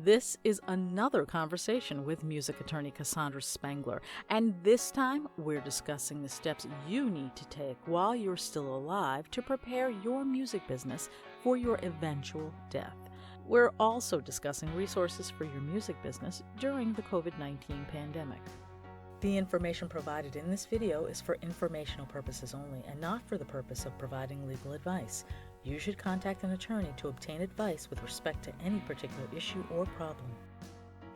This is another conversation with music attorney Cassandra Spangler, and this time we're discussing the steps you need to take while you're still alive to prepare your music business for your eventual death. We're also discussing resources for your music business during the COVID-19 pandemic. The information provided in this video is for informational purposes only and not for the purpose of providing legal advice. You should contact an attorney to obtain advice with respect to any particular issue or problem.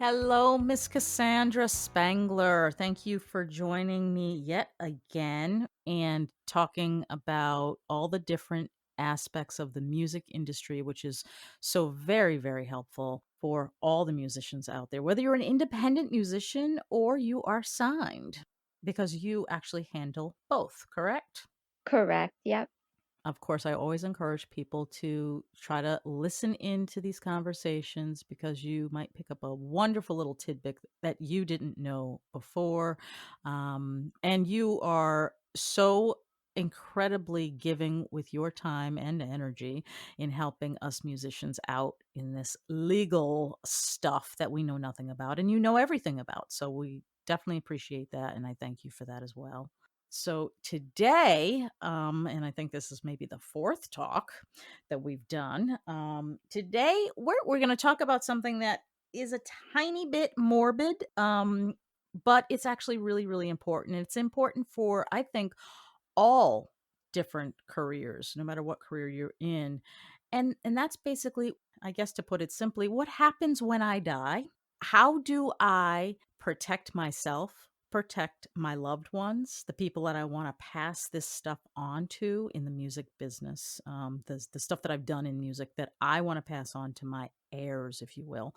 Hello, Miss Cassandra Spangler. Thank you for joining me yet again and talking about all the different aspects of the music industry, which is so very, very helpful for all the musicians out there, whether you're an independent musician or you are signed, because you actually handle both, correct? Correct. Yep. Of course, I always encourage people to try to listen into these conversations because you might pick up a wonderful little tidbit that you didn't know before. And you are so incredibly giving with your time and energy in helping us musicians out in this legal stuff that we know nothing about and you know everything about. So we definitely appreciate that. And I thank you for that as well. So today, and I think this is maybe the fourth talk that we've done. Today, we're going to talk about something that is a tiny bit morbid, but it's actually really, really important. And it's important for, I think, all different careers, no matter what career you're in. And that's basically, I guess, to put it simply, what happens when I die? How do I protect myself, protect my loved ones, the people that I want to pass this stuff on to in the music business, the stuff that I've done in music that I want to pass on to my heirs, if you will.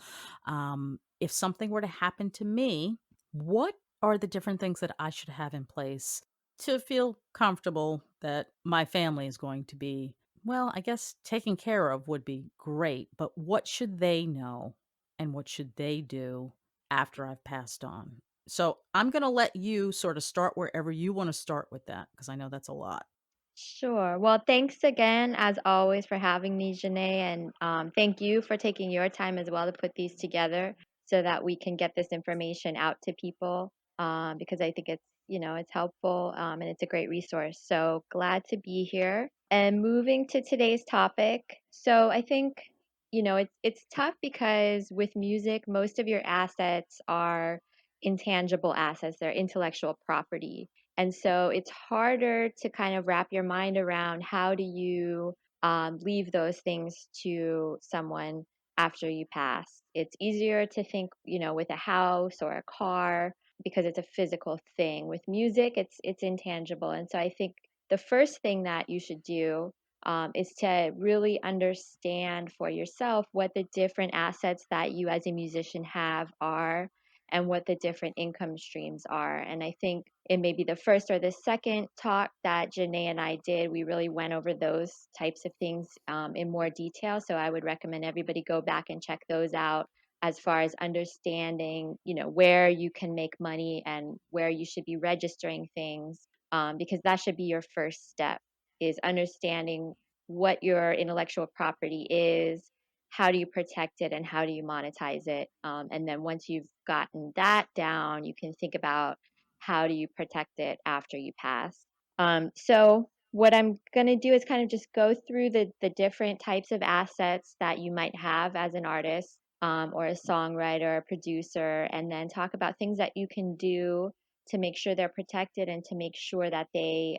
If something were to happen to me, what are the different things that I should have in place to feel comfortable that my family is going to be, well, I guess taken care of would be great, but what should they know and what should they do after I've passed on? So I'm going to let you sort of start wherever you want to start with that because I know that's a lot. Sure. Well, thanks again, as always, for having me, Janae, and thank you for taking your time as well to put these together so that we can get this information out to people. Because I think it's helpful, and it's a great resource. So glad to be here. And moving to today's topic, so I think it's tough because with music, most of your assets are intangible assets; they're intellectual property. And so it's harder to kind of wrap your mind around how do you leave those things to someone after you pass. It's easier to think, with a house or a car because it's a physical thing. With music, it's intangible, and so I think the first thing that you should do is to really understand for yourself what the different assets that you as a musician have are and what the different income streams are. And I think it may be the first or the second talk that Janae and I did. We really went over those types of things in more detail. So I would recommend everybody go back and check those out as far as understanding, where you can make money and where you should be registering things, because that should be your first step is understanding what your intellectual property is, how do you protect it, and how do you monetize it. And then once you've gotten that down, you can think about how do you protect it after you pass. So what I'm going to do is kind of just go through the different types of assets that you might have as an artist, or a songwriter, a producer, and then talk about things that you can do to make sure they're protected and to make sure that they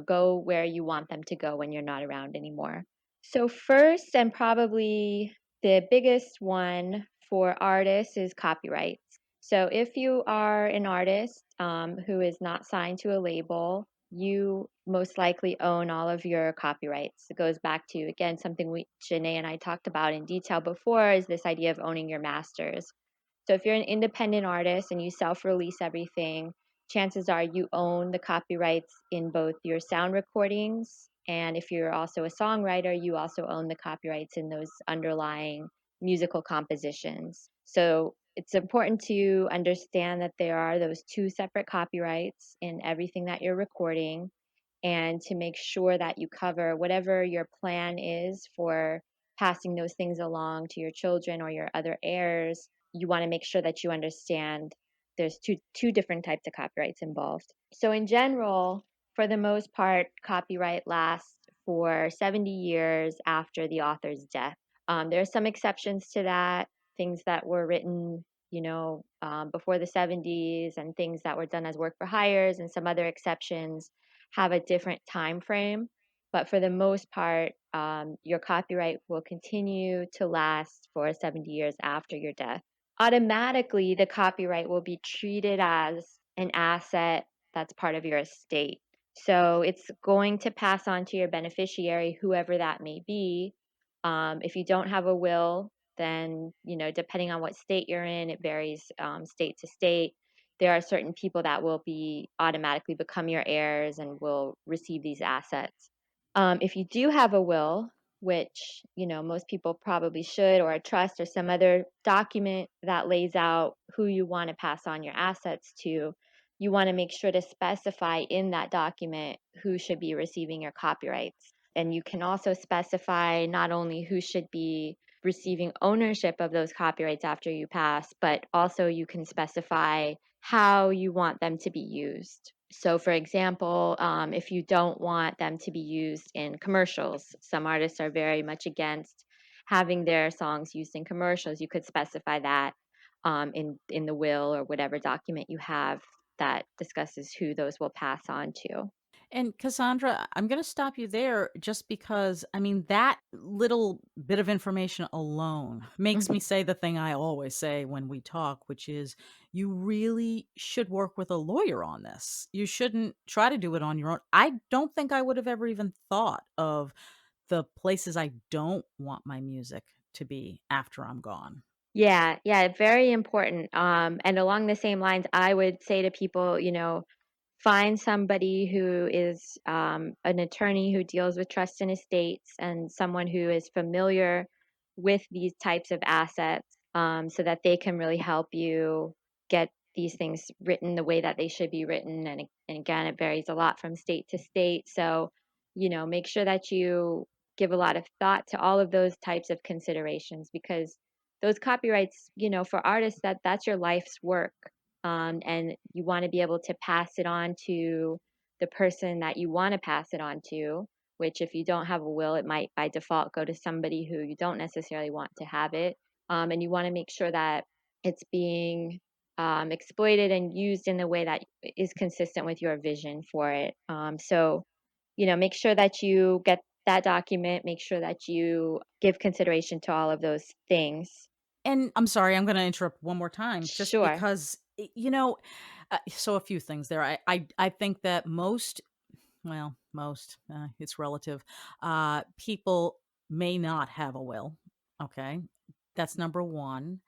go where you want them to go when you're not around anymore. So, first, and probably the biggest one for artists is copyrights. So, if you are an artist who is not signed to a label, you most likely own all of your copyrights. It goes back to, again, something Janae and I talked about in detail before is this idea of owning your masters. So if you're an independent artist and you self-release everything, chances are you own the copyrights in both your sound recordings, and if you're also a songwriter, you also own the copyrights in those underlying musical compositions. So it's important to understand that there are those two separate copyrights in everything that you're recording, and to make sure that you cover whatever your plan is for passing those things along to your children or your other heirs, you want to make sure that you understand there's two different types of copyrights involved. So in general, for the most part, copyright lasts for 70 years after the author's death. There are some exceptions to that, things that were written, before the 70s and things that were done as work for hires, and some other exceptions have a different time frame. But for the most part, your copyright will continue to last for 70 years after your death. Automatically, the copyright will be treated as an asset that's part of your estate. So it's going to pass on to your beneficiary, whoever that may be. If you don't have a will, then, depending on what state you're in, it varies state to state. There are certain people that will be automatically become your heirs and will receive these assets. If you do have a will, which most people probably should, or a trust or some other document that lays out who you want to pass on your assets to, you want to make sure to specify in that document who should be receiving your copyrights. And you can also specify not only who should be receiving ownership of those copyrights after you pass, but also you can specify how you want them to be used. So, for example, if you don't want them to be used in commercials, some artists are very much against having their songs used in commercials. You could specify that in the will or whatever document you have that discusses who those will pass on to. And Cassandra, I'm going to stop you there just because, I mean, that little bit of information alone makes me Mhm. say the thing I always say when we talk, which is you really should work with a lawyer on this. You shouldn't try to do it on your own. I don't think I would have ever even thought of the places I don't want my music to be after I'm gone. Yeah, yeah, very important. And along the same lines, I would say to people, find somebody who is an attorney who deals with trust and estates and someone who is familiar with these types of assets, so that they can really help you get these things written the way that they should be written. And again, it varies a lot from state to state. So, make sure that you give a lot of thought to all of those types of considerations, because those copyrights, for artists, that's your life's work, and you want to be able to pass it on to the person that you want to pass it on to. Which, if you don't have a will, it might by default go to somebody who you don't necessarily want to have it. And you want to make sure that it's being exploited and used in the way that is consistent with your vision for it. So, make sure that you get that document, make sure that you give consideration to all of those things. And I'm sorry, I'm gonna interrupt one more time just Sure. because, so a few things there. I think that most, it's relative, people may not have a will, okay? That's number 1.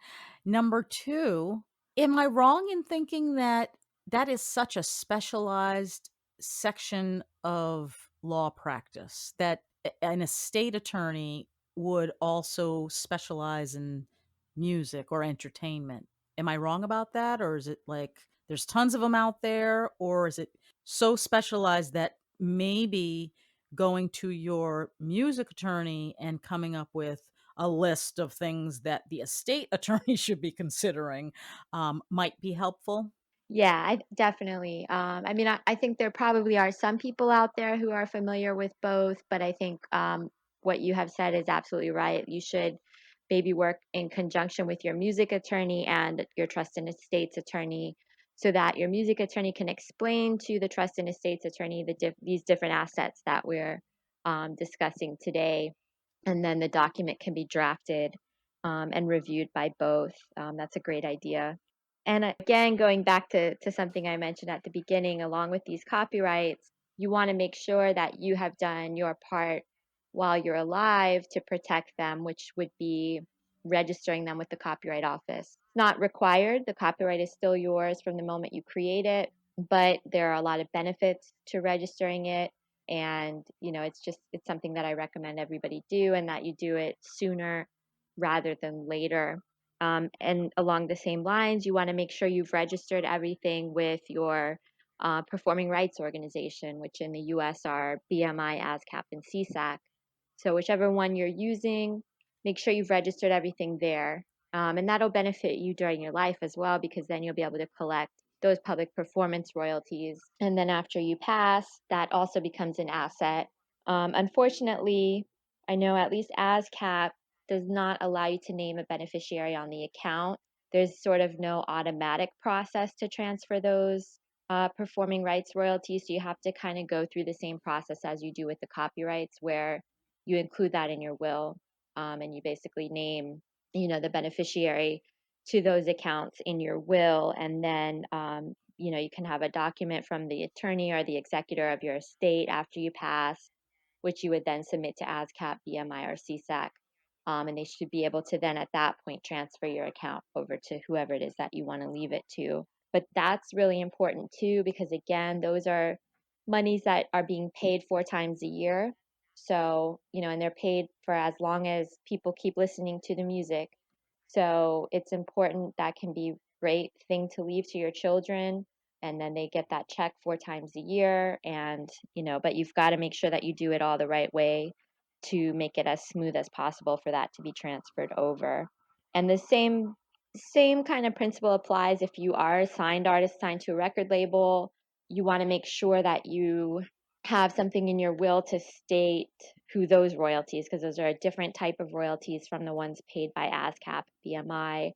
Number 2, am I wrong in thinking that that is such a specialized section of law practice that an estate attorney would also specialize in music or entertainment? Am I wrong about that? Or is it like there's tons of them out there? Or is it so specialized that maybe going to your music attorney and coming up with a list of things that the estate attorney should be considering, might be helpful? Yeah, I definitely. I mean, I think there probably are some people out there who are familiar with both, but I think what you have said is absolutely right. You should maybe work in conjunction with your music attorney and your trust and estates attorney, so that your music attorney can explain to the trust and estates attorney these different assets that we're discussing today, and then the document can be drafted and reviewed by both. That's a great idea. And again, going back to something I mentioned at the beginning, along with these copyrights, you want to make sure that you have done your part while you're alive to protect them, which would be registering them with the Copyright Office. It's not required, the copyright is still yours from the moment you create it, but there are a lot of benefits to registering it. And, it's something that I recommend everybody do, and that you do it sooner rather than later. And along the same lines, you want to make sure you've registered everything with your performing rights organization, which in the US are BMI, ASCAP, and CSAC. So, whichever one you're using, make sure you've registered everything there. And that'll benefit you during your life as well, because then you'll be able to collect those public performance royalties. And then after you pass, that also becomes an asset. Unfortunately, I know at least ASCAP does not allow you to name a beneficiary on the account. There's sort of no automatic process to transfer those performing rights royalties. So you have to kind of go through the same process as you do with the copyrights, where you include that in your will, and you basically name, the beneficiary to those accounts in your will, and then you can have a document from the attorney or the executor of your estate after you pass, which you would then submit to ASCAP, BMI, or CSAC. And they should be able to then at that point transfer your account over to whoever it is that you want to leave it to. But that's really important too, because again, those are monies that are being paid 4 times a year. So, and they're paid for as long as people keep listening to the music. So it's important. That can be a great thing to leave to your children, and then they get that check 4 times a year. And but you've got to make sure that you do it all the right way to make it as smooth as possible for that to be transferred over. And the same kind of principle applies if you are a signed artist signed to a record label. You want to make sure that you have something in your will to state who those royalties, because those are a different type of royalties from the ones paid by ASCAP, BMI.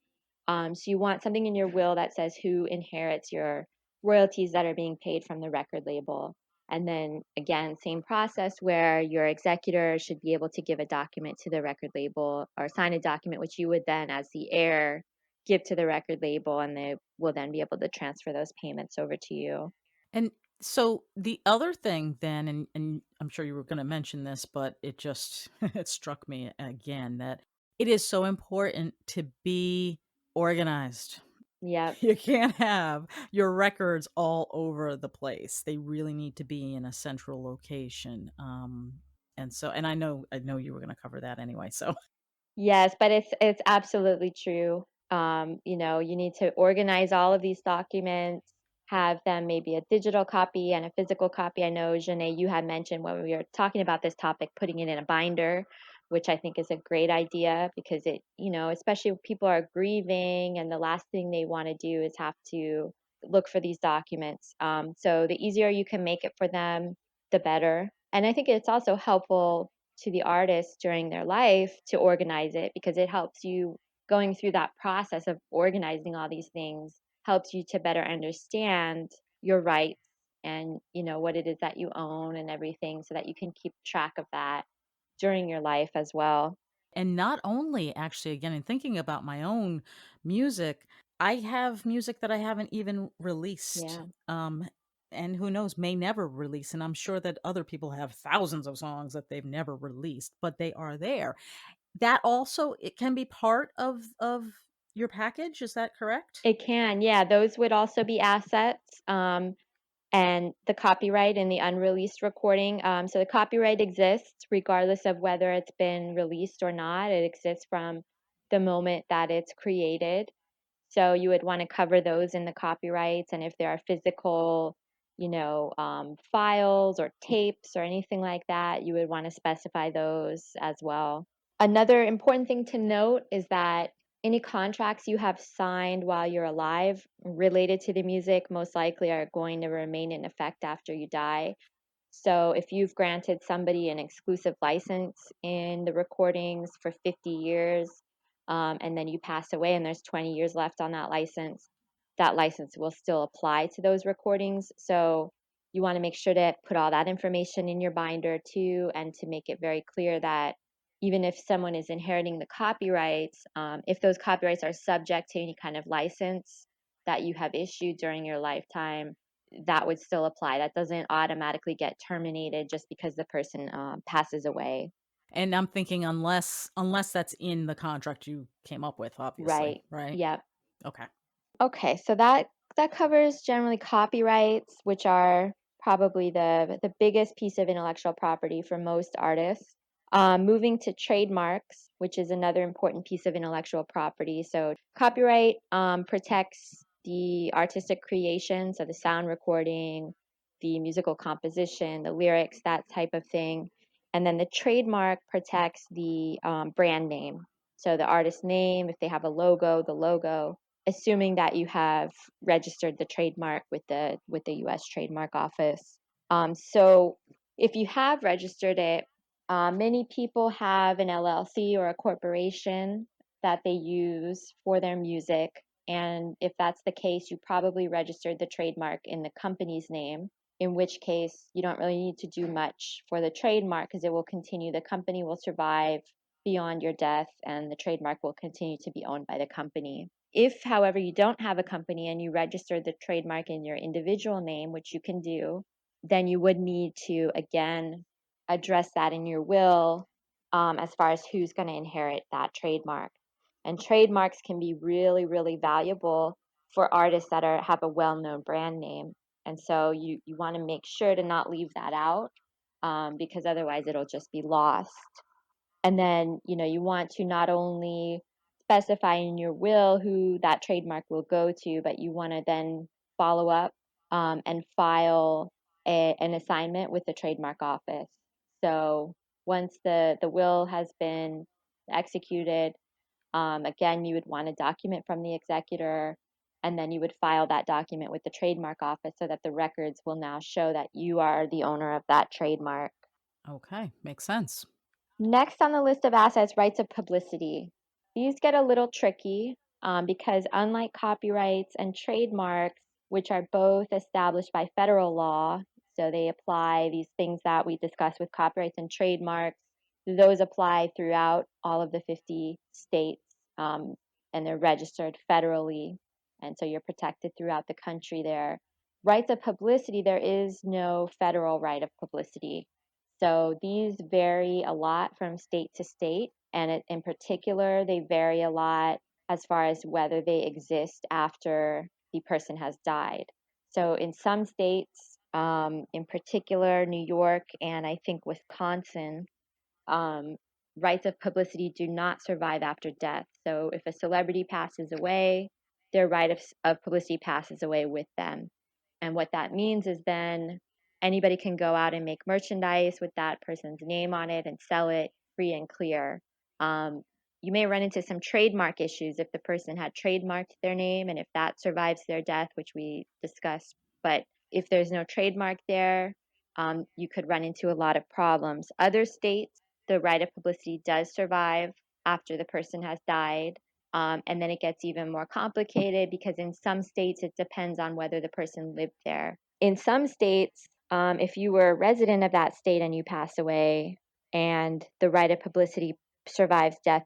So you want something in your will that says who inherits your royalties that are being paid from the record label. And then again, same process where your executor should be able to give a document to the record label, or sign a document which you would then, as the heir, give to the record label, and they will then be able to transfer those payments over to you. And so the other thing then, and I'm sure you were gonna mention this, but it just it struck me again that it is so important to be organized. Yep. You can't have your records all over the place. They really need to be in a central location. And I know you were gonna cover that anyway, so Yes, but it's absolutely true. You need to organize all of these documents, have them maybe a digital copy and a physical copy. I know, Janae, you had mentioned when we were talking about this topic, putting it in a binder, which I think is a great idea, because especially if people are grieving and the last thing they want to do is have to look for these documents. So the easier you can make it for them, the better. And I think it's also helpful to the artist during their life to organize it, because it helps you, going through that process of organizing all these things helps you to better understand your rights, and what it is that you own and everything, so that you can keep track of that during your life as well. and not only actually, again, in thinking about my own music, I have music that I haven't even released, Yeah. and who knows, may never release, and I'm sure that other people have thousands of songs that they've never released, but they are there. That also it can be part of your package, is that correct? It can, yeah, those would also be assets. And the copyright and the unreleased recording. So the copyright exists regardless of whether it's been released or not. It exists from the moment that it's created. So you would want to cover those in the copyrights. And if there are physical, files or tapes or anything like that, you would want to specify those as well. Another important thing to note is that any contracts you have signed while you're alive related to the music most likely are going to remain in effect after you die. So if you've granted somebody an exclusive license in the recordings for 50 years, and then you pass away and there's 20 years left on that license will still apply to those recordings. So you want to make sure to put all that information in your binder too, and to make it very clear that even if someone is inheriting the copyrights, if those copyrights are subject to any kind of license that you have issued during your lifetime, that would still apply. That doesn't automatically get terminated just because the person passes away. And I'm thinking unless that's in the contract you came up with, obviously, Right. right? Yep. Okay. Okay. So that covers generally copyrights, which are probably the biggest piece of intellectual property for most artists. Moving to trademarks, which is another important piece of intellectual property. So copyright protects the artistic creation, so the sound recording, the musical composition, the lyrics, that type of thing. And then the trademark protects the brand name. So the artist name, if they have a logo, the logo, assuming that you have registered the trademark with the U.S. Trademark Office. So if you have registered it, many people have an LLC or a corporation that they use for their music. And if that's the case, you probably registered the trademark in the company's name, in which case you don't really need to do much for the trademark because it will continue. The company will survive beyond your death, and the trademark will continue to be owned by the company. If, however, you don't have a company and you register the trademark in your individual name, which you can do, then you would need to again address that in your will, as far as who's going to inherit that trademark. And trademarks can be really, really valuable for artists that have a well-known brand name. And so you want to make sure to not leave that out, because otherwise it'll just be lost. And then, you want to not only specify in your will who that trademark will go to, but you want to then follow up, and file an assignment with the trademark office. So once the will has been executed, again, you would want a document from the executor, and then you would file that document with the trademark office so that the records will now show that you are the owner of that trademark. Okay, makes sense. Next on the list of assets, rights of publicity. These get a little tricky, because unlike copyrights and trademarks, which are both established by federal law, so they apply these things that we discussed with copyrights and trademarks, those apply throughout all of the 50 states, and they're registered federally. And so you're protected throughout the country there. Rights of publicity, there is no federal right of publicity. So these vary a lot from state to state, and in particular, they vary a lot as far as whether they exist after the person has died. So in some states, in particular New York and I think Wisconsin, um, rights of publicity do not survive after death. So if a celebrity passes away, their right of publicity passes away with them. And what that means is then anybody can go out and make merchandise with that person's name on it and sell it free and clear. Um, you may run into some trademark issues if the person had trademarked their name and if that survives their death, which we discussed. But if there's no trademark there, you could run into a lot of problems. Other states, the right of publicity does survive after the person has died. And then it gets even more complicated because in some states it depends on whether the person lived there. In some states, if you were a resident of that state and you pass away and the right of publicity survives death,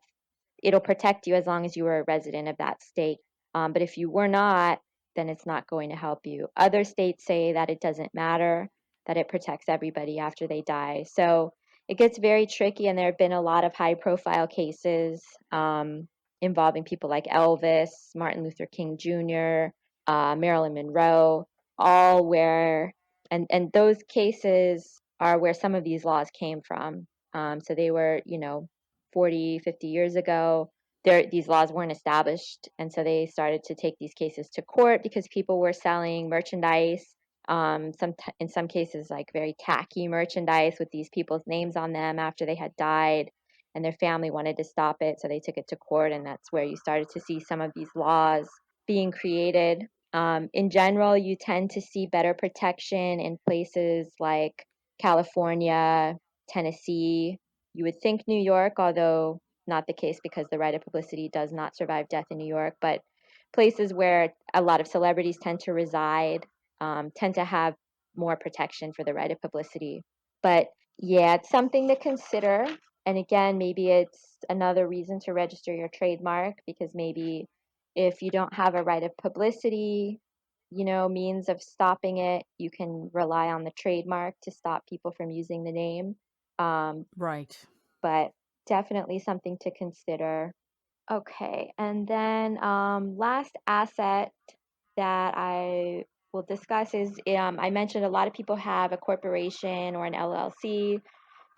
it'll protect you as long as you were a resident of that state. But if you were not, then it's not going to help you. Other states say that it doesn't matter, that it protects everybody after they die. So it gets very tricky, and there have been a lot of high profile cases, involving people like Elvis, Martin Luther King Jr., Marilyn Monroe, all where, and those cases are where some of these laws came from. So they were, 40, 50 years ago. These laws weren't established, and so they started to take these cases to court because people were selling merchandise, in some cases like very tacky merchandise with these people's names on them after they had died, and their family wanted to stop it, so they took it to court, and that's where you started to see some of these laws being created. In general, you tend to see better protection in places like California, Tennessee. You would think New York, although not the case because the right of publicity does not survive death in New York, but places where a lot of celebrities tend to reside, tend to have more protection for the right of publicity. But yeah, it's something to consider. And again, maybe it's another reason to register your trademark because maybe if you don't have a right of publicity, means of stopping it, you can rely on the trademark to stop people from using the name. Um, Right. but definitely something to consider. Okay, and then last asset that I will discuss is, I mentioned a lot of people have a corporation or an LLC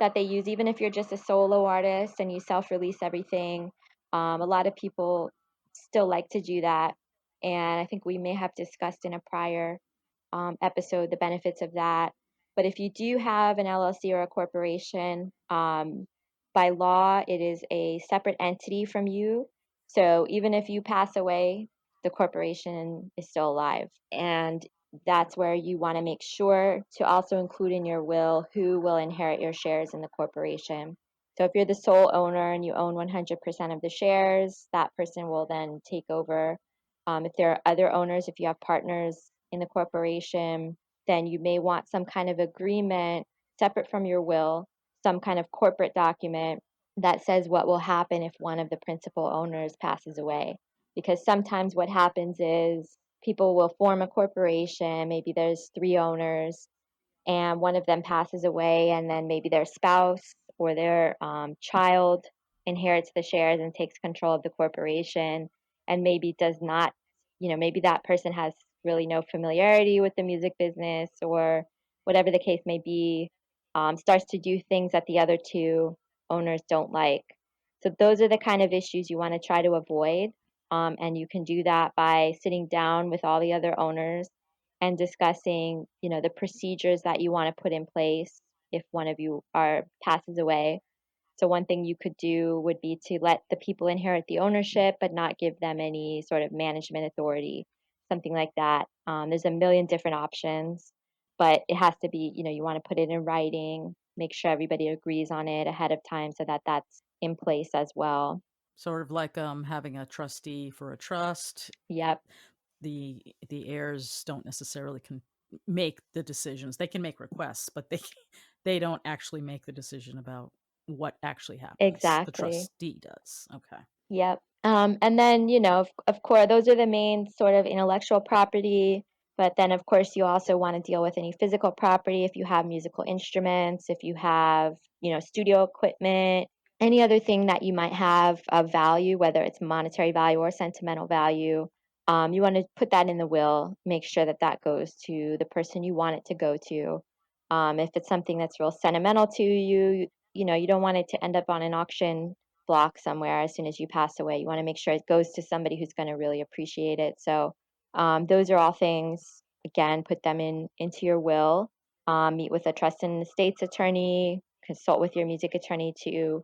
that they use, even if you're just a solo artist and you self-release everything. A lot of people still like to do that, and I think we may have discussed in a prior episode the benefits of that. But if you do have an LLC or a corporation, by law, it is a separate entity from you. So even if you pass away, the corporation is still alive. And that's where you want to make sure to also include in your will who will inherit your shares in the corporation. So if you're the sole owner and you own 100% of the shares, that person will then take over. If there are other owners, if you have partners in the corporation, then you may want some kind of agreement separate from your will, some kind of corporate document that says what will happen if one of the principal owners passes away. Because sometimes what happens is people will form a corporation, maybe there's three owners, and one of them passes away, and then maybe their spouse or their child inherits the shares and takes control of the corporation, and maybe does not, maybe that person has really no familiarity with the music business or whatever the case may be, starts to do things that the other two owners don't like. So, those are the kind of issues you want to try to avoid. And you can do that by sitting down with all the other owners and discussing, the procedures that you want to put in place if one of you are passes away. So one thing you could do would be to let the people inherit the ownership, but not give them any sort of management authority, something like that. There's a million different options, but it has to be, you want to put it in writing, make sure everybody agrees on it ahead of time so that that's in place as well. Sort of like, having a trustee for a trust. Yep, The heirs don't necessarily make the decisions. They can make requests, but they don't actually make the decision about what actually happens. The exactly. trustee does. Okay. Yep. And then, of course, those are the main sort of intellectual property. But then, of course, you also want to deal with any physical property if you have musical instruments, if you have, studio equipment, any other thing that you might have of value, whether it's monetary value or sentimental value. You want to put that in the will, make sure that that goes to the person you want it to go to. If it's something that's real sentimental to you, you don't want it to end up on an auction block somewhere as soon as you pass away. You want to make sure it goes to somebody who's going to really appreciate it. So those are all things. Again, put them into your will. Meet with a trust and estates attorney. Consult with your music attorney to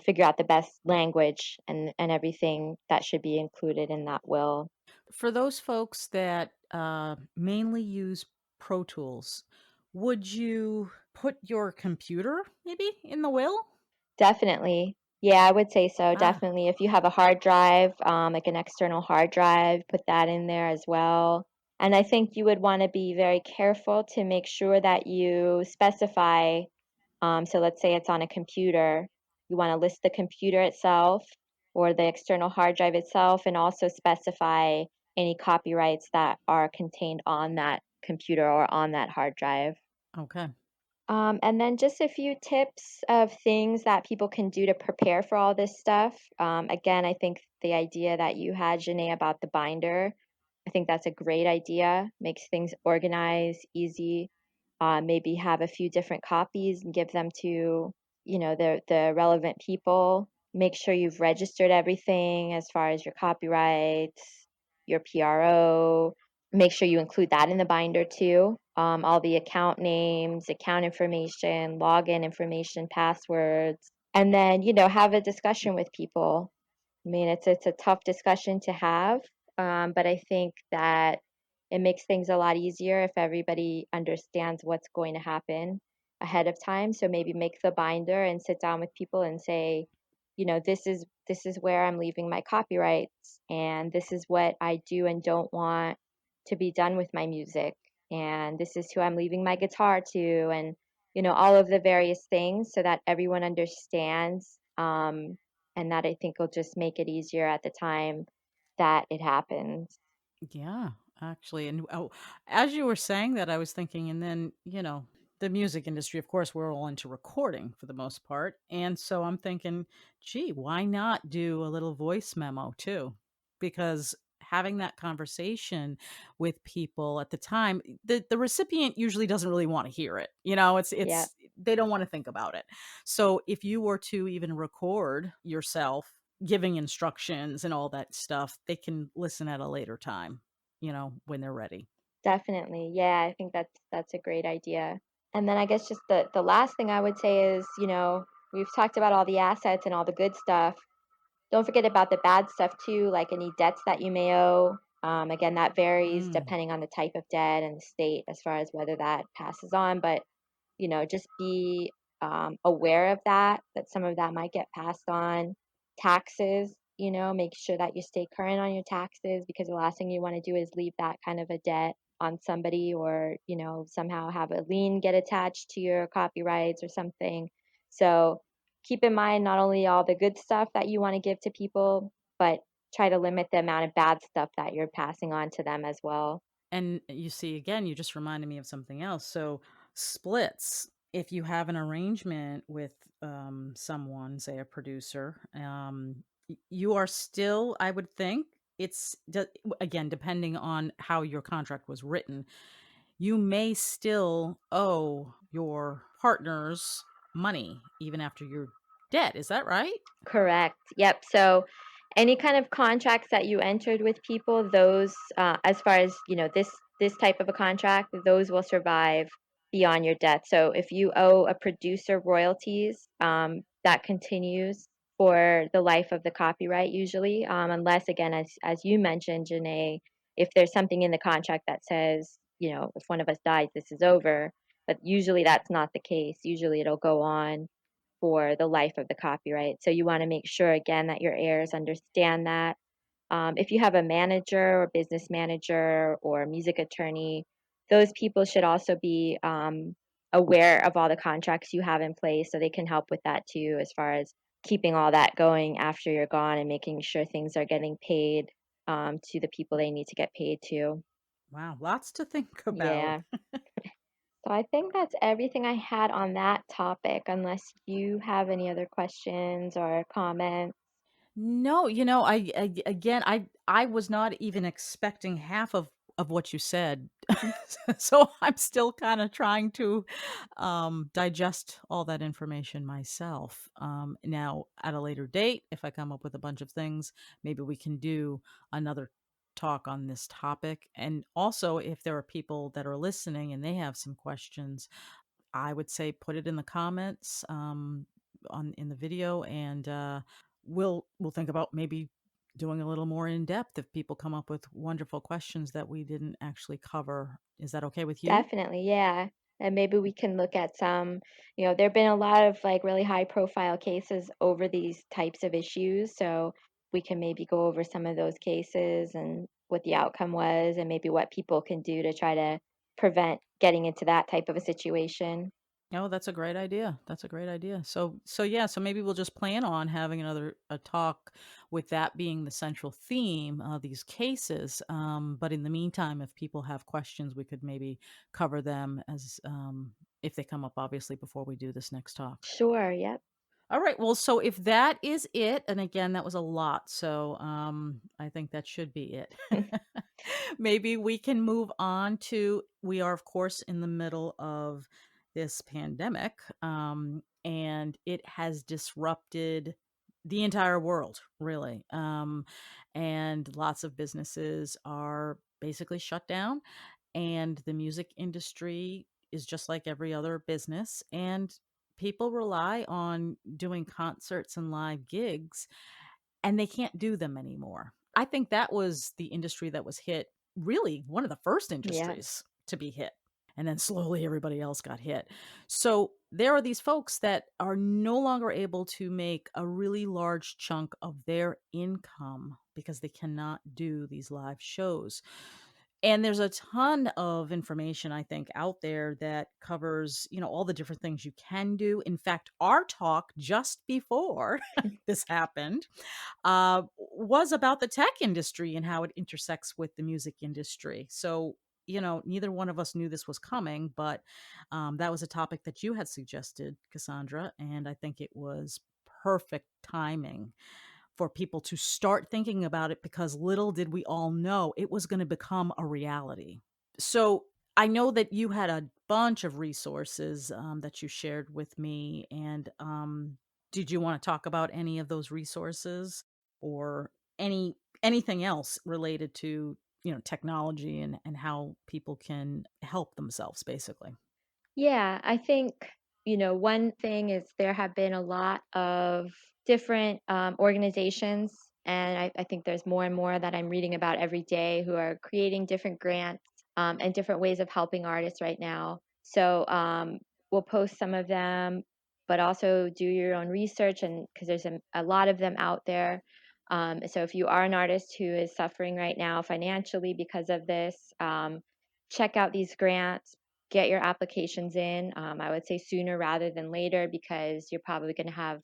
figure out the best language and everything that should be included in that will. For those folks that mainly use Pro Tools, would you put your computer maybe in the will? Definitely. Yeah, I would say so. Ah, Definitely. If you have a hard drive, like an external hard drive, put that in there as well. And I think you would want to be very careful to make sure that you specify. So let's say it's on a computer. You want to list the computer itself or the external hard drive itself and also specify any copyrights that are contained on that computer or on that hard drive. okay. And then just a few tips of things that people can do to prepare for all this stuff. Again, I think the idea that you had, Janae, about the binder, I think that's a great idea. Makes things organized, easy. Maybe have a few different copies and give them to, the relevant people. Make sure you've registered everything as far as your copyrights, your PRO, make sure you include that in the binder too. All the account names, account information, login information, passwords, and then have a discussion with people. I mean, it's a tough discussion to have, but I think that it makes things a lot easier if everybody understands what's going to happen ahead of time. So maybe make the binder and sit down with people and say, this is where I'm leaving my copyrights, and this is what I do and don't want to be done with my music, and this is who I'm leaving my guitar to, and all of the various things so that everyone understands. And that I think will just make it easier at the time that it happens. Yeah, actually, and as you were saying that, I was thinking, and then the music industry. Of course, we're all into recording for the most part, and so I'm thinking, gee, why not do a little voice memo too? Because having that conversation with people at the time, the recipient usually doesn't really want to hear it. Yep, It's they don't want to think about it. So if you were to even record yourself giving instructions and all that stuff, they can listen at a later time, when they're ready. definitely. Yeah, I think that's a great idea. And then I guess just the last thing I would say is, we've talked about all the assets and all the good stuff. Don't forget about the bad stuff too, like any debts that you may owe. Again, that varies Mm. depending on the type of debt and the state as far as whether that passes on. But just be aware of that some of that might get passed on. Taxes, make sure that you stay current on your taxes because the last thing you want to do is leave that kind of a debt on somebody or, somehow have a lien get attached to your copyrights or something. So keep in mind not only all the good stuff that you want to give to people, but try to limit the amount of bad stuff that you're passing on to them as well. And you see, again, you just reminded me of something else. So, splits, if you have an arrangement with someone, say a producer, you are still, I would think, again, depending on how your contract was written, you may still owe your partners money even after you're dead. Is that right? Correct. Yep. So any kind of contracts that you entered with people, those as far as, this type of a contract, those will survive beyond your death. So if you owe a producer royalties, that continues for the life of the copyright usually, unless again, as you mentioned, Janae, if there's something in the contract that says, if one of us dies, this is over. But usually that's not the case. Usually it'll go on for the life of the copyright. So you want to make sure again that your heirs understand that. If you have a manager or business manager or music attorney, those people should also be aware of all the contracts you have in place so they can help with that too, as far as keeping all that going after you're gone and making sure things are getting paid to the people they need to get paid to. Wow, lots to think about. Yeah. So I think that's everything I had on that topic, unless you have any other questions or comments. No, again, I was not even expecting half of what you said. So I'm still kind of trying to digest all that information myself. Now at a later date, if I come up with a bunch of things, maybe we can do another talk on this topic. And also if there are people that are listening and they have some questions, I would say put it in the comments, on in the video, and, we'll think about maybe doing a little more in depth if people come up with wonderful questions that we didn't actually cover. Is that okay with you? Definitely, yeah. And maybe we can look at some, there've been a lot of like really high profile cases over these types of issues. So we can maybe go over some of those cases and what the outcome was and maybe what people can do to try to prevent getting into that type of a situation. Oh, that's a great idea. That's a great idea. So yeah, so maybe we'll just plan on having another a talk with that being the central theme of these cases. But in the meantime, if people have questions, we could maybe cover them as if they come up, obviously, before we do this next talk. Sure, yep. All right. Well, so if that is it, and again, that was a lot. So I think that should be it. Maybe we can move on to we are, of course, in the middle of this pandemic, and it has disrupted the entire world, really. And lots of businesses are basically shut down, and the music industry is just like every other business. And people rely on doing concerts and live gigs, and they can't do them anymore. I think that was the industry that was hit, really one of the first Yeah. industries to be hit. And then slowly everybody else got hit. So there are these folks that are no longer able to make a really large chunk of their income because they cannot do these live shows. And there's a ton of information, I think, out there that covers, all the different things you can do. In fact, our talk just before this happened was about the tech industry and how it intersects with the music industry. So, neither one of us knew this was coming, but that was a topic that you had suggested, Cassandra. And I think it was perfect timing for people to start thinking about it because little did we all know it was going to become a reality. So I know that you had a bunch of resources that you shared with me. And did you want to talk about any of those resources or anything else related to technology and how people can help themselves basically? Yeah, I think, one thing is there have been a lot of different organizations, and I think there's more and more that I'm reading about every day who are creating different grants and different ways of helping artists right now. So we'll post some of them, but also do your own research, and because there's a lot of them out there. So if you are an artist who is suffering right now financially because of this, check out these grants, get your applications in. I would say sooner rather than later because you're probably going to have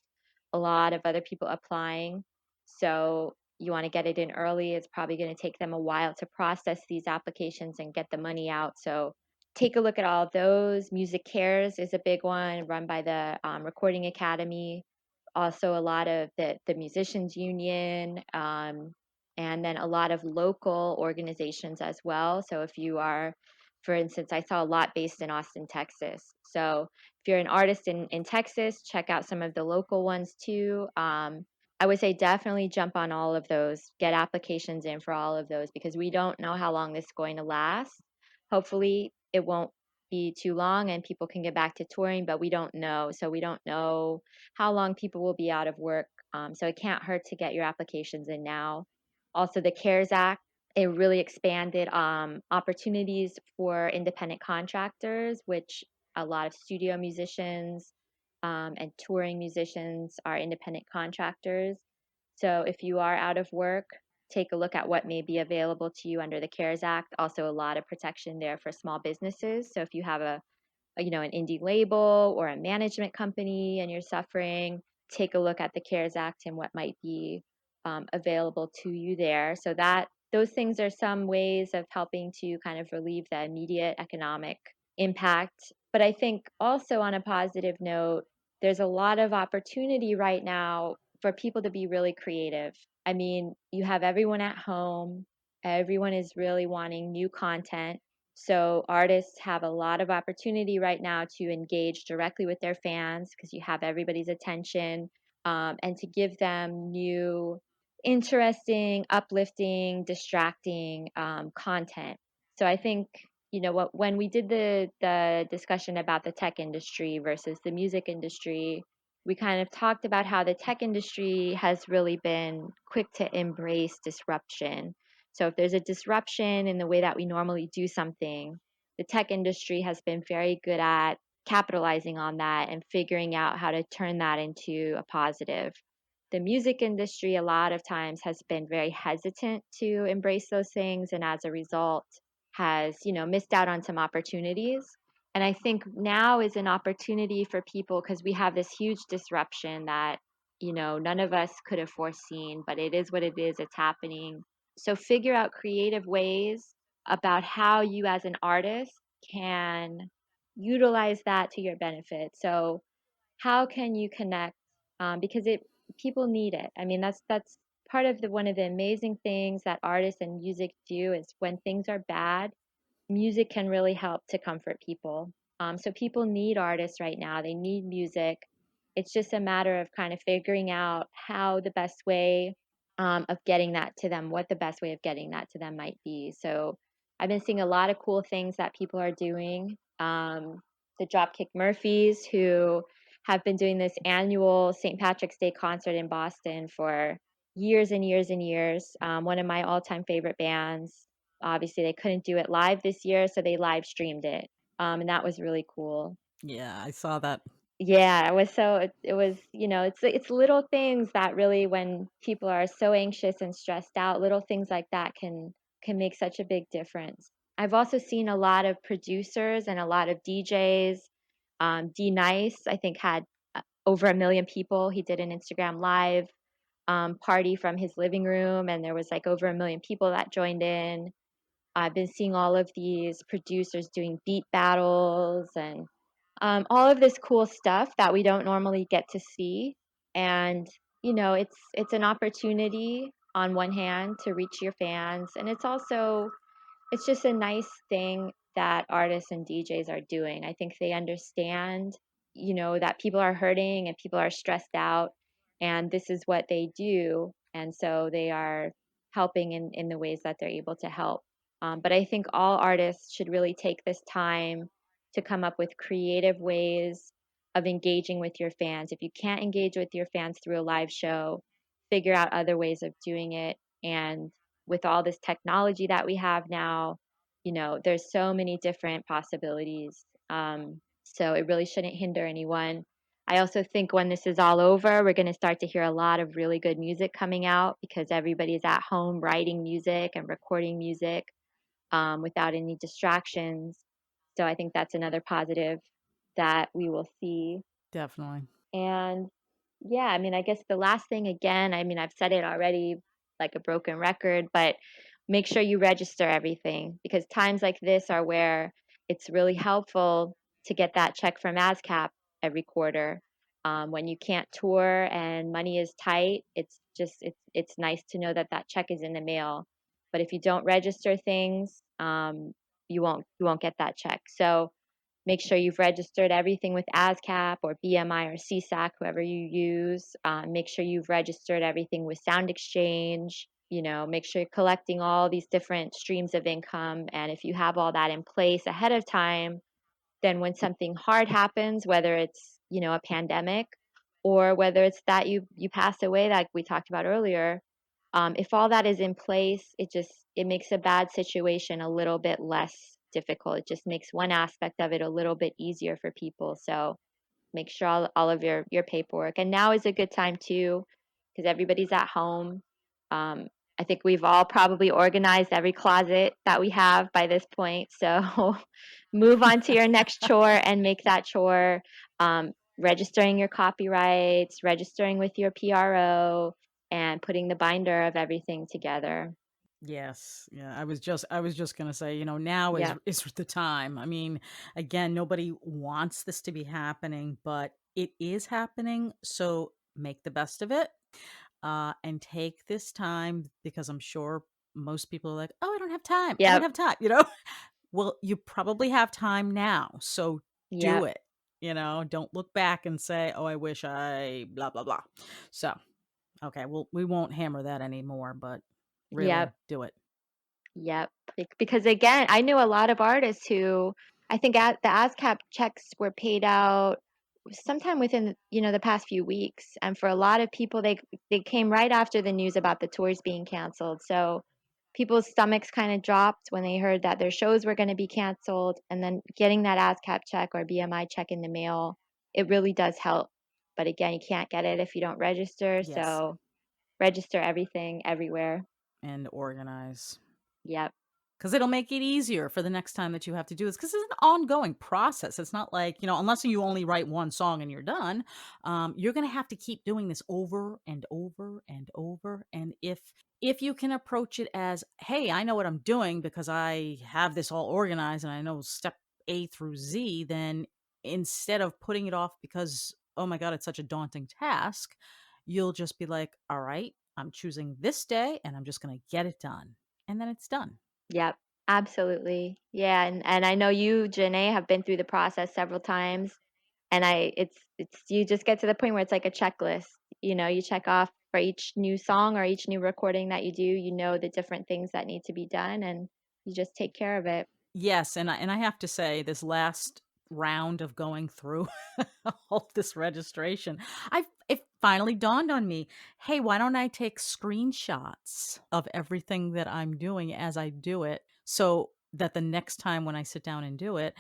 a lot of other people applying. So you want to get it in early. It's probably going to take them a while to process these applications and get the money out. So take a look at all of those. MusiCares is a big one run by the Recording Academy. Also, a lot of the Musicians Union, and then a lot of local organizations as well. So if you are, for instance, I saw a lot based in Austin, Texas. So if you're an artist in Texas, check out some of the local ones too. I would say definitely jump on all of those, get applications in for all of those because we don't know how long this is going to last. Hopefully, it won't be too long and people can get back to touring, but we don't know. So we don't know how long people will be out of work. So it can't hurt to get your applications in now. Also, the CARES Act, it really expanded opportunities for independent contractors, which a lot of studio musicians and touring musicians are independent contractors. So if you are out of work, take a look at what may be available to you under the CARES Act. Also, a lot of protection there for small businesses. So if you have an indie label or a management company and you're suffering, take a look at the CARES Act and what might be available to you there. So that those things are some ways of helping to kind of relieve the immediate economic impact. But I think also on a positive note, there's a lot of opportunity right now for people to be really creative. I mean, you have everyone at home, everyone is really wanting new content. So artists have a lot of opportunity right now to engage directly with their fans because you have everybody's attention, and to give them new, interesting, uplifting, distracting content. So I think what when we did the discussion about the tech industry versus the music industry, we kind of talked about how the tech industry has really been quick to embrace disruption. So if there's a disruption in the way that we normally do something, the tech industry has been very good at capitalizing on that and figuring out how to turn that into a positive. The music industry, a lot of times, has been very hesitant to embrace those things, and as a result, has missed out on some opportunities. And I think now is an opportunity for people because we have this huge disruption that none of us could have foreseen, but it is what it is. It's happening. So figure out creative ways about how you as an artist can utilize that to your benefit. So how can you connect? Because it people need it. I mean, that's part of the one of the amazing things that artists and music do is when things are bad, music can really help to comfort people. So people need artists right now. They need music. It's just a matter of kind of figuring out how the best way of getting that to them, what the best way of getting that to them might be. So I've been seeing a lot of cool things that people are doing. The Dropkick Murphys, who have been doing this annual St. Patrick's Day concert in Boston for years and years and years. One of my all-time favorite bands. Obviously, they couldn't do it live this year, so they live streamed it, and that was really cool. Yeah, I saw that. Yeah, it was, it's little things that really when people are so anxious and stressed out, little things like that can make such a big difference. I've also seen a lot of producers and a lot of DJs. D Nice, I think, had over 1 million people. He did an Instagram live party from his living room, and there was like over 1 million people that joined in. I've been seeing all of these producers doing beat battles and all of this cool stuff that we don't normally get to see. And it's an opportunity on one hand to reach your fans, and it's just a nice thing that artists and DJs are doing. I think they understand, that people are hurting and people are stressed out, and this is what they do. And so they are helping in the ways that they're able to help. But I think all artists should really take this time to come up with creative ways of engaging with your fans. If you can't engage with your fans through a live show, figure out other ways of doing it. And with all this technology that we have now, there's so many different possibilities. So it really shouldn't hinder anyone. I also think when this is all over, we're going to start to hear a lot of really good music coming out because everybody's at home writing music and recording music without any distractions. So I think that's another positive that we will see. Definitely. And yeah, I mean, I guess the last thing again, I mean, I've said it already like a broken record, but make sure you register everything because times like this are where it's really helpful to get that check from ASCAP every quarter. When you can't tour and money is tight, it's nice to know that that check is in the mail. But if you don't register things, you won't get that check. So make sure you've registered everything with ASCAP or BMI or CSAC, whoever you use. Make sure you've registered everything with Sound Exchange. Make sure you're collecting all these different streams of income. And if you have all that in place ahead of time, then when something hard happens, whether it's, a pandemic or whether it's that you pass away, like we talked about earlier, if all that is in place, it makes a bad situation a little bit less difficult. It just makes one aspect of it a little bit easier for people. So make sure all of your paperwork. And now is a good time too, because everybody's at home. Um, I think we've all probably organized every closet that we have by this point. So move on to your next chore and make that chore. Registering your copyrights, registering with your PRO, and putting the binder of everything together. Yes. Yeah. I was just gonna say, now is Yep. is the time. I mean, again, nobody wants this to be happening, but it is happening. So make the best of it. And take this time because I'm sure most people are like, oh, I don't have time. I don't Yep. have time, Well, you probably have time now. So do Yep. it. Don't look back and say, oh, I wish I blah blah blah. So okay, well, we won't hammer that anymore, but really Yep. do it. Yep, because again, I knew a lot of artists who I think at the ASCAP checks were paid out sometime within, the past few weeks, and for a lot of people, they came right after the news about the tours being canceled. So people's stomachs kind of dropped when they heard that their shows were going to be canceled, and then getting that ASCAP check or BMI check in the mail, it really does help. But again, you can't get it if you don't register, Yes. so register everything everywhere. And organize. Yep, 'Cause it'll make it easier for the next time that you have to do this. Because it's an ongoing process. It's not like, unless you only write 1 song and you're done, you're gonna have to keep doing this over and over and over, and if you can approach it as, "Hey, I know what I'm doing because I have this all organized and I know step A through Z," then instead of putting it off because, "Oh my god, it's such a daunting task," you'll just be like, "Alright, I'm choosing this day, and I'm just gonna get it done." And then it's done. yep, absolutely. Yeah, and I know you, Janae, have been through the process several times, and it's you just get to the point where it's like a checklist. You check off for each new song or each new recording that you do, the different things that need to be done, and you just take care of it. Yes, and I have to say this last round of going through all this registration, it finally dawned on me, "Hey, why don't I take screenshots of everything that I'm doing as I do it, so that the next time when I sit down and do it,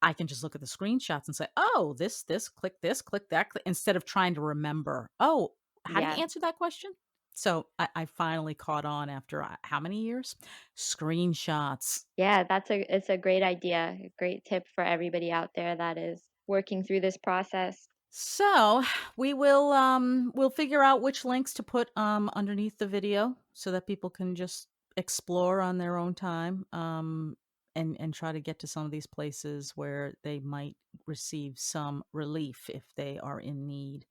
I can just look at the screenshots and say, "Oh, this, click that," instead of trying to remember, "Oh, how do you Yeah. answer that question?" So, I finally caught on after, how many years? Screenshots. Yeah, it's a great idea, a great tip for everybody out there that is working through this process. So, we'll figure out which links to put, underneath the video so that people can just explore on their own time, and try to get to some of these places where they might receive some relief if they are in need,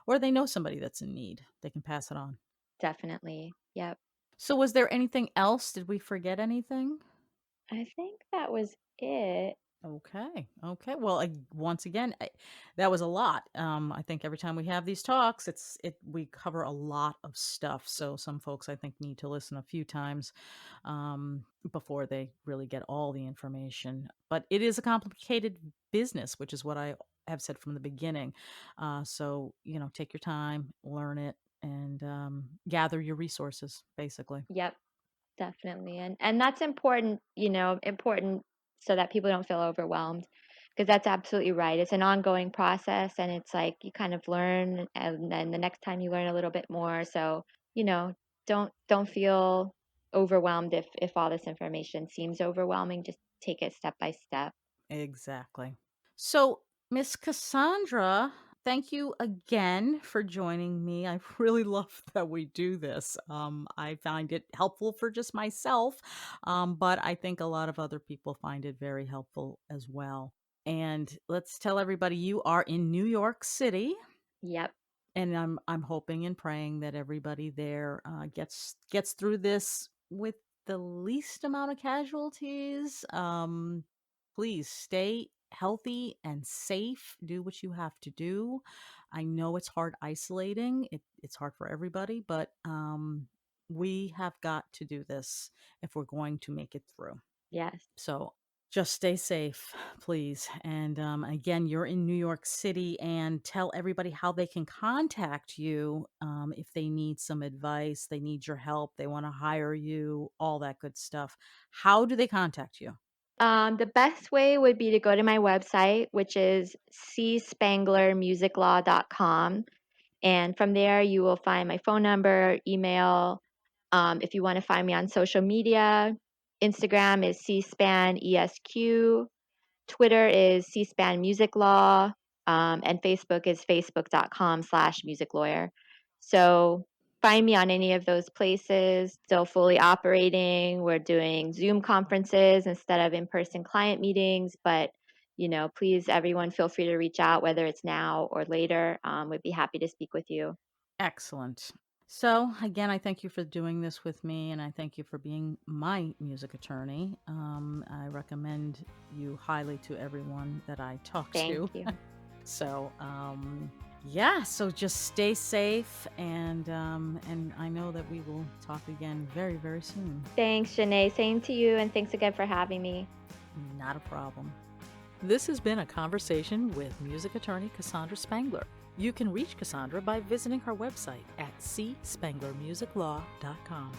or they know somebody that's in need. They can pass it on. Definitely. Yep. So, was there anything else? Did we forget anything? I think that was it. Okay. Okay. Well, once again, that was a lot. I think every time we have these talks, we cover a lot of stuff. So some folks I think need to listen a few times before they really get all the information. But it is a complicated business, which is what I have said from the beginning. So take your time, learn it, and gather your resources. Basically. Yep. Definitely. And that's important, important so that people don't feel overwhelmed because that's absolutely right. It's an ongoing process and it's like you kind of learn and then the next time you learn a little bit more. So, you know, don't feel overwhelmed if all this information seems overwhelming. Just take it step by step. Exactly. So, Miss Cassandra, thank you again for joining me. I really love that we do this. I find it helpful for just myself, but I think a lot of other people find it very helpful as well. And let's tell everybody you are in New York City. Yep. And I'm hoping and praying that everybody there gets through this with the least amount of casualties. Please stay healthy and safe. Do what you have to do. I know it's hard isolating. It's hard for everybody, but we have got to do this if we're going to make it through. Yes. So just stay safe, please. And again, you're in New York City, and tell everybody how they can contact you if they need some advice, they need your help, they want to hire you, all that good stuff. How do they contact you? The best way would be to go to my website, which is cspanglermusiclaw.com. And from there, you will find my phone number, email. If you want to find me on social media, Instagram is cspan esq, Twitter is cspan music law, and Facebook is facebook.com/music lawyer. So find me on any of those places. Still fully operating. We're doing Zoom conferences instead of in-person client meetings, but please, everyone, feel free to reach out, whether it's now or later. We'd be happy to speak with you. Excellent. So, again, I thank you for doing this with me, and I thank you for being my music attorney. I recommend you highly to everyone that I talk Thank to. you. So, yeah, so just stay safe, and I know that we will talk again very, very soon. Thanks, Janae. Same to you, and thanks again for having me. Not a problem. This has been a conversation with music attorney Cassandra Spangler. You can reach Cassandra by visiting her website at cspanglermusiclaw.com.